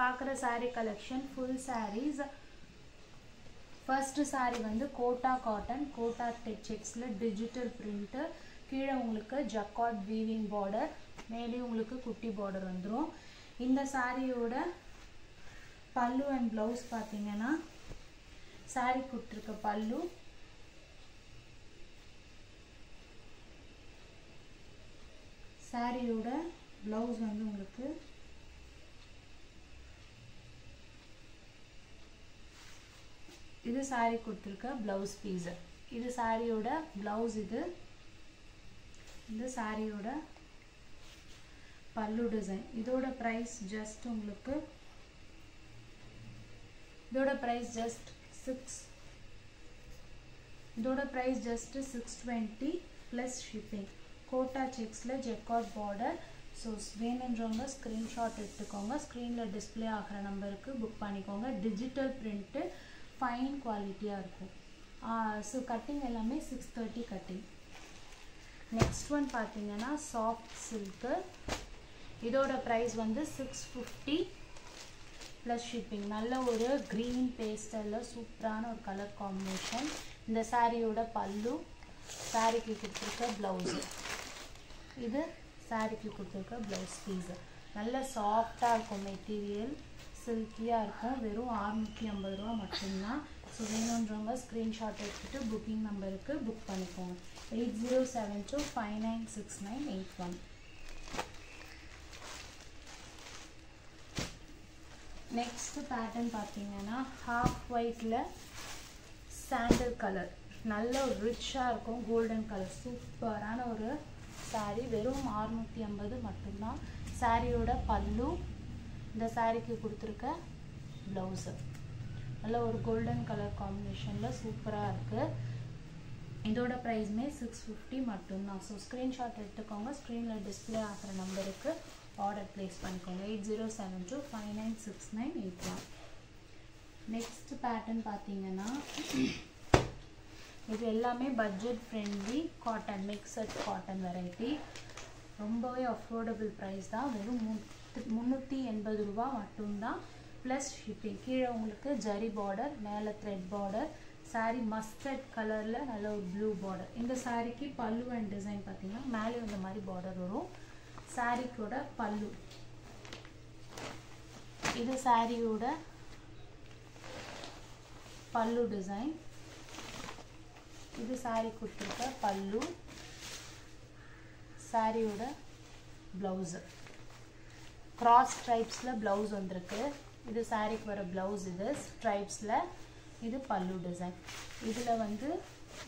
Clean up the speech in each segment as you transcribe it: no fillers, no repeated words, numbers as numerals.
பார்க்குற saree collection full sarees. First saree வந்து Kota cotton, Kota செக்ஸ்ல டிஜிட்டல் பிரிண்ட், கீழே உங்களுக்கு ஜக்கார்ட் வீவிங் பார்டர், மேலே உங்களுக்கு குட்டி பார்டர் வந்துரும். இந்த சாரியோட பல்லு அண்ட் ப்ளவுஸ் பார்த்தீங்கன்னா saree கொடுத்துருக்க பல்லு, சாரியோட ப்ளவுஸ் வந்து உங்களுக்கு இது saree கொடுத்துருக்க ப்ளவுஸ் பீஸ். இது சாரியோட ப்ளவுஸ், இது இந்த சாரியோட பல்லு டிசைன். இதோட ப்ரைஸ் ஜஸ்ட் உங்களுக்கு இதோட price just 620 plus shipping. Kota செக்ஸில் ஜெக்கார்ட் பார்டர். ஸோ வேணுன்றவங்க ஸ்க்ரீன்ஷாட் எடுத்துக்கோங்க, ஸ்க்ரீனில் டிஸ்பிளே ஆகிற நம்பருக்கு புக் பண்ணிக்கோங்க. டிஜிட்டல் பிரிண்ட்டு, ஃபைன் குவாலிட்டியாக இருக்கும். ஸோ கட்டிங் எல்லாமே 630 கட்டிங். நெக்ஸ்ட் ஒன் பார்த்தீங்கன்னா சாஃப்ட் சில்க்கு. இதோட ப்ரைஸ் வந்து 650 ப்ளஸ் ஷிப்பிங். நல்ல ஒரு க்ரீன் பேஸ்டலில் சூப்பரான ஒரு கலர் காம்பினேஷன். இந்த சாரியோட பல்லு, சாரிக்கு கொடுத்துருக்க ப்ளவுஸு, இது சாரிக்கு கொடுத்துருக்க ப்ளவுஸ் பீஸு. நல்ல சாஃப்டாக இருக்கும், மெட்டீரியல் சில்கியாக இருக்கும். வெறும் 650 ரூபா மட்டும்தான். ஸோ வேணுன்றவங்க ஸ்க்ரீன்ஷாட் எடுத்துகிட்டு புக்கிங் நம்பருக்கு புக் பண்ணிக்கோங்க. 8072596981. நெக்ஸ்ட் பேட்டர்ன் பார்த்தீங்கன்னா ஹாஃப் ஒயிட்டில் சாண்டல் கலர், நல்ல ஒரு ரிச்சாக இருக்கும், கோல்டன் கலர், சூப்பரான ஒரு சாரீ. வெறும் 650 மட்டும்தான். சாரியோட பல்லு, இந்த சாரிக்கு கொடுத்துருக்க ப்ளவுஸு நல்ல ஒரு கோல்டன் கலர் காம்பினேஷனில் சூப்பராக இருக்குது. இதோட ப்ரைஸுமே 650 மட்டும்தான். ஸோ ஸ்க்ரீன்ஷாட் எடுத்துக்கோங்க, ஸ்க்ரீனில் டிஸ்பிளே ஆகிற நம்பருக்கு ஆர்டர் ப்ளேஸ் பண்ணிக்கோங்க. 8072596981. நெக்ஸ்ட் பேட்டர்ன் பார்த்தீங்கன்னா இது எல்லாமே budget friendly cotton, mixed cotton variety. ரொம்பவே அஃபோர்டபுள் ப்ரைஸ் தான். வெறும் 380 ரூபா மட்டும்தான் ப்ளஸ் ஷிப்பிங். கீழே உங்களுக்கு ஜரி பார்டர், மேலே த்ரெட் பார்டர். சாரீ மஸ்டர்ட் கலரில் நல்ல ஒரு ப்ளூ பார்டர். இந்த சாரீக்கு பல்லு அண்ட் டிசைன் பார்த்தீங்கன்னா மேலே இந்த மாதிரி பார்டர் வரும். சாரீக்கோட பல்லு, இது சாரியோட பல்லு டிசைன். இது சாரீ கொடுத்துருக்க பல்லு, சாரியோட ப்ளவுஸு கிராஸ் ஸ்ட்ரைப்ஸில் ப்ளவுஸ் வந்திருக்கு. இது சாரீக்கு வர ப்ளவுஸ், இது ஸ்ட்ரைப்ஸில், இது பல்லு டிசைன். இதில் வந்து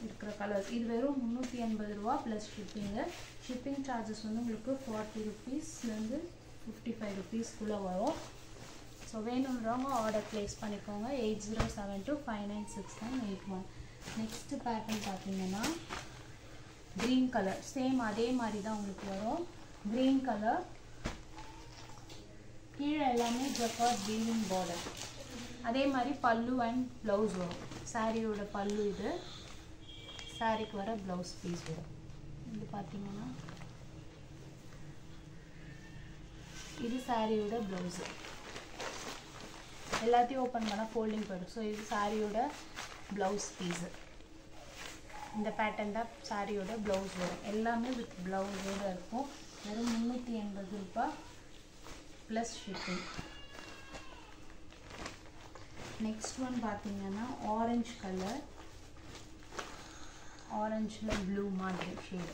இருக்கிற கலர்ஸ். இது வெறும் 380 ரூபா ப்ளஸ் ஷிப்பிங்கு. ஷிப்பிங் சார்ஜஸ் வந்து உங்களுக்கு 40 ருபீஸ்லேருந்து 55 ருபீஸ்க்குள்ளே வரும். ஸோ வேணுன்றவங்க ஆர்டர் ப்ளேஸ் பண்ணிக்கோங்க. 8072596981. நெக்ஸ்ட் பேட்டர்ன் பார்த்தீங்கன்னா க்ரீன் கலர், சேம் அதே மாதிரி தான் உங்களுக்கு வரும். க்ரீன் கலர், கீழே எல்லாமே ஜக்கார்ட் வீவிங் பார்டர். அதே மாதிரி பல்லு அண்ட் ப்ளவுஸ் வரும். சாரியோட பல்லு, இது சாரிக்கு வர ப்ளவுஸ் பீஸ் வரும். இது பார்த்தீங்கன்னா இது சாரியோட ப்ளவுஸு. எல்லாத்தையும் ஓப்பன் பண்ணால் ஃபோல்டிங் போயிடும். ஸோ இது சாரியோட ப்ளவுஸ் பீஸு. இந்த பேட்டர்ன் தான் சாரியோட ப்ளவுஸ் வரும். எல்லாமே வித் ப்ளவுஸோடு இருக்கும். வெறும் 380 ரூபா ப்ளஸ் ஷிப்பிங். நெக்ஸ்ட் ஒன் பார்த்தீங்கன்னா ஆரஞ்சு கலர், ஆரஞ்சில் ப்ளூ மாதிரி ஷேடு.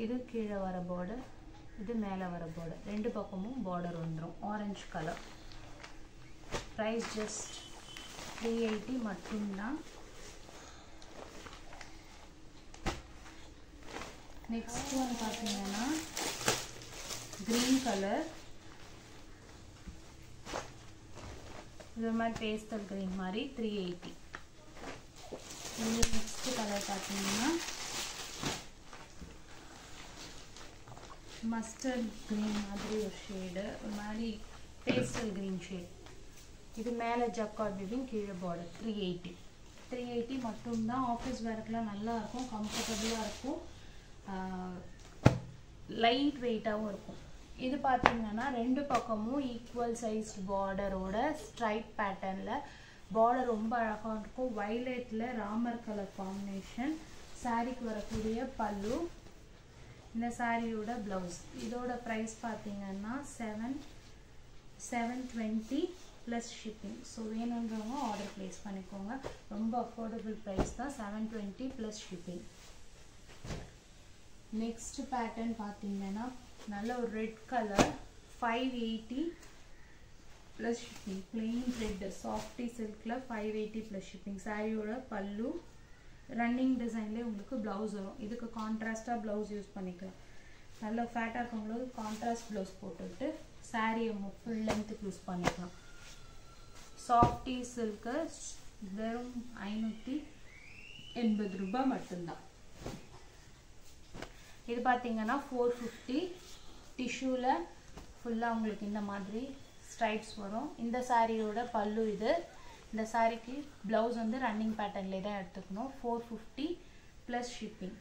இது கீழே வர பார்டர், இது மேலே வர பார்டர், ரெண்டு பக்கமும் பார்டர் வந்துடும். Orange colour. ப்ரைஸ் ஜஸ்ட் 380 மட்டும்தான். நெக்ஸ்ட் ஒன் பார்த்தீங்கன்னா க்ரீன் கலர், இது மாதிரி பேஸ்டல் க்ரீன் மாதிரி 380. இது நெக்ஸ்ட் கலர் பார்த்தீங்கன்னா மஸ்டர்ட் க்ரீன் மாதிரி ஒரு ஷேடு, ஒரு மாதிரி பேஸ்டல் க்ரீன் ஷேட். இது மேலே ஜக்கார்ட் வீவிங், கீழே பார்டர். 380 மட்டும்தான். ஆஃபீஸ் வேர்க்கெலாம் நல்லாயிருக்கும், கம்ஃபர்டபுளாக இருக்கும், லைட் வெயிட்டாகவும் இருக்கும். இது பார்த்தீங்கன்னா ரெண்டு பக்கமும் ஈக்குவல் சைஸ் பார்டரோட ஸ்ட்ரைப் பேட்டர்னில் பார்டர் ரொம்ப அழகாக இருக்கும். வைலெட்டில் ராமர் கலர் காம்பினேஷன். சாரீக்கு வரக்கூடிய பல்லு, இந்த சாரியோட ப்ளவுஸ். இதோட ப்ரைஸ் பார்த்தீங்கன்னா 720 ப்ளஸ் ஷிப்பிங். ஸோ வேணுன்றவங்க ஆர்டர் ப்ளேஸ் பண்ணிக்கோங்க. ரொம்ப அஃபோர்டபுள் ப்ரைஸ் தான், 720 ப்ளஸ் ஷிப்பிங். நெக்ஸ்ட் பேட்டர்ன் பார்த்தீங்கன்னா நல்ல ஒரு red colour, 580 plus shipping. Plain red softy சில்கில் 580 ப்ளஸ் ஷிப்பிங். சாரியோட பல்லு, ரன்னிங் டிசைன்லேயே உங்களுக்கு ப்ளவுஸ் வரும். இதுக்கு கான்ட்ராஸ்டாக ப்ளவுஸ் யூஸ் பண்ணிக்கலாம். நல்ல ஃபேட்டாக இருக்கவங்களுக்கு கான்ட்ராஸ்ட் ப்ளவுஸ் போட்டுவிட்டு சாரியை ஃபுல் லென்த்துக்கு யூஸ் பண்ணிக்கலாம். சாஃப்டி சில்க்கு வெறும் 580 ரூபாய் மட்டும்தான். இது பார்த்தீங்கன்னா 450. டிஷ்யூவில் ஃபுல்லாக உங்களுக்கு இந்த மாதிரி ஸ்ட்ரைப்ஸ் வரும். இந்த சாரியோட பல்லு இது. இந்த சாரிக்கு ப்ளவுஸ் வந்து ரன்னிங் பேட்டர்ன்லேயே தான் எடுத்துக்கணும். 450 ப்ளஸ் ஷிப்பிங்.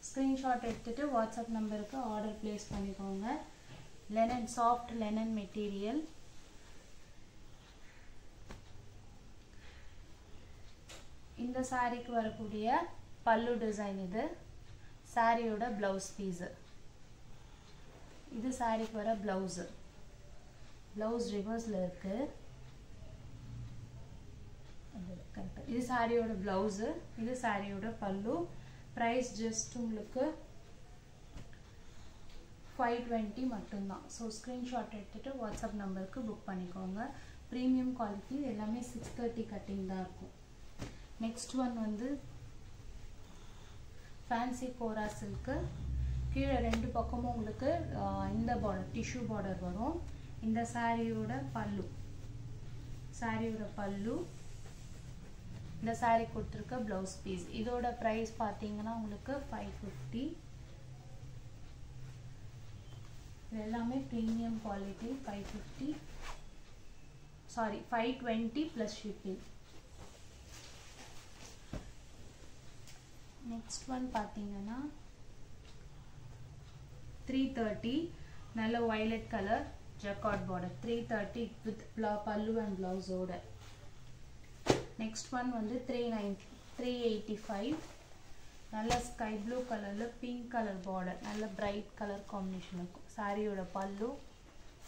ஸ்க்ரீன்ஷாட் எடுத்துகிட்டு வாட்ஸ்அப் நம்பருக்கு ஆர்டர் ப்ளேஸ் பண்ணிக்கோங்க. Linen, soft linen material. இந்த சாரிக்கு வரக்கூடிய பல்லு டிசைன் இது. சாரியோட ப்ளவுஸ் பீஸு. இது சாரிக்கு வர ப்ளவுஸு. ப்ளவுஸ் ரிவர்ஸில் இருக்கு. இது சாரியோட ப்ளவுஸு, இது சாரியோட பல்லு. ப்ரைஸ் ஜஸ்ட் உங்களுக்கு 520 மட்டும்தான். ஸோ ஸ்க்ரீன்ஷாட் எடுத்துகிட்டு வாட்ஸ்அப் நம்பருக்கு புக் பண்ணிக்கோங்க. ப்ரீமியம் குவாலிட்டி, எல்லாமே 630 கட்டிங் தான் இருக்கும். நெக்ஸ்ட் ஒன் வந்து ஃபேன்சி கோரா சில்க்கு. கீழே ரெண்டு பக்கமும் உங்களுக்கு இந்த பார்டர் டிஷ்யூ பார்டர் வரும். இந்த சாரியோட பல்லு, சாரியோட பல்லு, இந்த சாரி கொடுத்துருக்க ப்ளவுஸ் பீஸ். இதோட ப்ரைஸ் பார்த்தீங்கன்னா உங்களுக்கு 550. இது எல்லாமே premium quality. 550 sorry 520 plus shipping. Next one பார்த்தீங்கன்னா 330. நல்ல violet colour jacquard border. 330 with பல்லு அண்ட் ப்ளவுஸோட. நெக்ஸ்ட் ஒன் வந்து 385. நல்ல ஸ்கை ப்ளூ கலரில் பிங்க் கலர் பார்டர், நல்ல பிரைட் கலர் காம்பினேஷன் இருக்கும். சாரியோட பல்லு.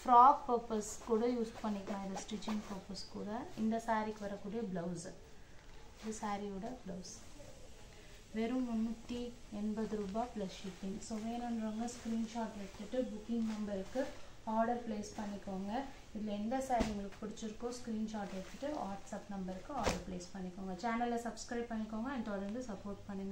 ஃப்ராக் பர்பஸ் கூட யூஸ் பண்ணிக்கலாம், இது ஸ்டிச்சிங் பர்பஸ் கூட. இந்த சாரிக்கு வரக்கூடிய ப்ளவுஸு, இது சாரியோட ப்ளவுஸ். வெறும் 380 ரூபாய் ப்ளஸ் ஷிப்பிங். ஸோ வேணுன்றவங்க ஸ்க்ரீன்ஷாட் எடுத்துகிட்டு புக்கிங் நம்பருக்கு ஆர்டர் ப்ளேஸ் பண்ணிக்கோங்க. இதில் எந்த சாரி உங்களுக்கு பிடிச்சிருக்கோ ஸ்க்ரீன்ஷாட் எடுத்துகிட்டு வாட்ஸ்அப் நம்பருக்கு ஆர்டர் ப்ளேஸ் பண்ணிக்கோங்க. சேனலை சப்ஸ்கிரைப் பண்ணிக்கோங்க அண்ட் தொடர்ந்து சப்போர்ட் பண்ணுங்கள்.